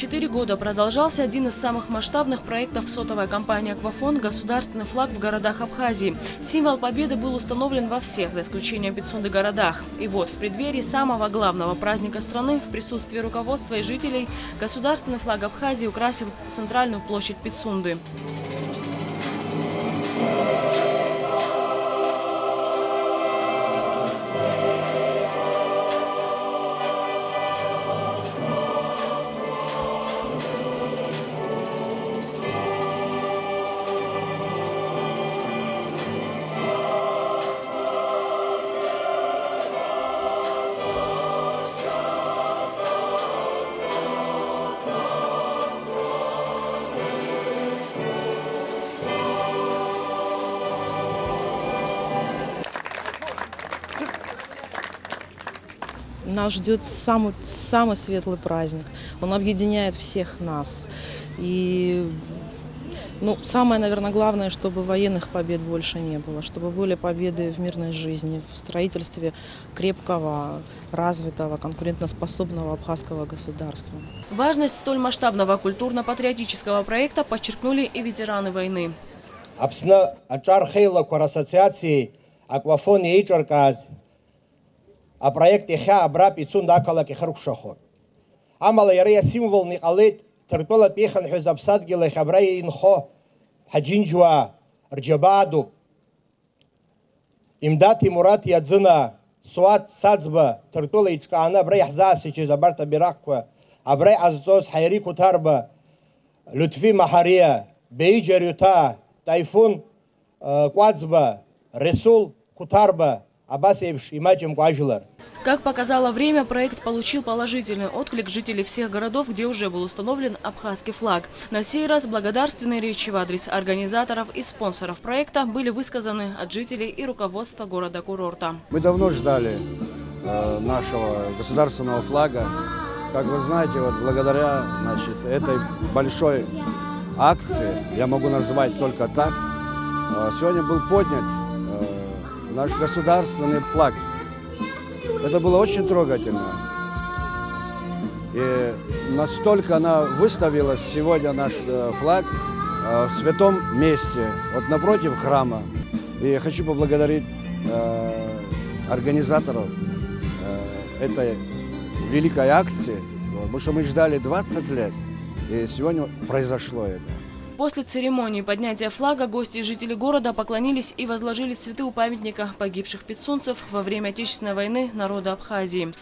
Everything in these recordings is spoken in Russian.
4 года продолжался один из самых масштабных проектов сотовой компании «Аквафон» – государственный флаг в городах Абхазии. Символ победы был установлен во всех, за исключением Пицунды, городах. И вот в преддверии самого главного праздника страны, в присутствии руководства и жителей, государственный флаг Абхазии украсил центральную площадь Пицунды. Нас ждет самый светлый праздник. Он объединяет всех нас. И самое, наверное, главное, чтобы военных побед больше не было, чтобы были победы в мирной жизни, в строительстве крепкого, развитого, конкурентоспособного абхазского государства. Важность столь масштабного культурно-патриотического проекта подчеркнули и ветераны войны. А проект ихя абра Пицунда акала кихарукшахо. Амала ярия символ никалит тертола пихан хюзапсад гила хабрая инхо хаджинджуа рджабаду имдати мурат ядзина суат садзба тертола ичкаана абрай хзаси чиз абарта бираква абрай аззоз хайри кутарба лютфи махария бейджарюта тайфун квадзба ресул кутарба. Как показало время, проект получил положительный отклик жителей всех городов, где уже был установлен абхазский флаг. На сей раз благодарственные речи в адрес организаторов и спонсоров проекта были высказаны от жителей и руководства города-курорта. Мы давно ждали нашего государственного флага. Как вы знаете, благодаря этой большой акции, я могу назвать только так, сегодня был поднят наш государственный флаг. Это было очень трогательно. И настолько она выставилась сегодня, наш флаг, в святом месте, вот напротив храма. И я хочу поблагодарить организаторов этой великой акции, потому что мы ждали 20 лет, и сегодня произошло это. После церемонии поднятия флага гости и жители города поклонились и возложили цветы у памятника погибших пицунцев во время Отечественной войны народа Абхазии.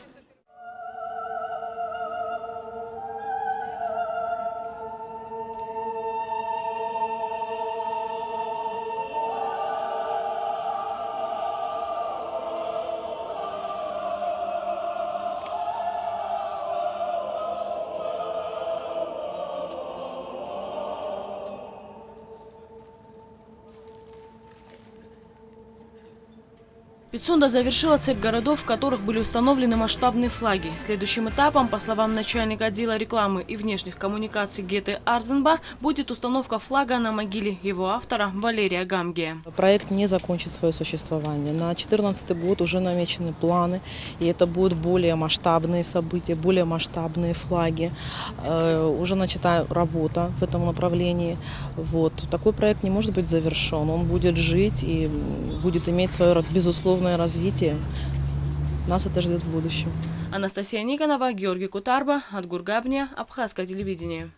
Пицунда завершила цепь городов, в которых были установлены масштабные флаги. Следующим этапом, по словам начальника отдела рекламы и внешних коммуникаций Геты Ардзенба, будет установка флага на могиле его автора Валерия Гамгия. Проект не закончит свое существование. На 2014 год уже намечены планы, и это будут более масштабные события, более масштабные флаги. Уже начата работа в этом направлении. Такой проект не может быть завершен. Он будет жить и будет иметь свое безусловное развитие. Нас это ждет в будущем. Анастасия Никонова, Георгий Кутарба, Адгур Габния, Абхазское телевидение.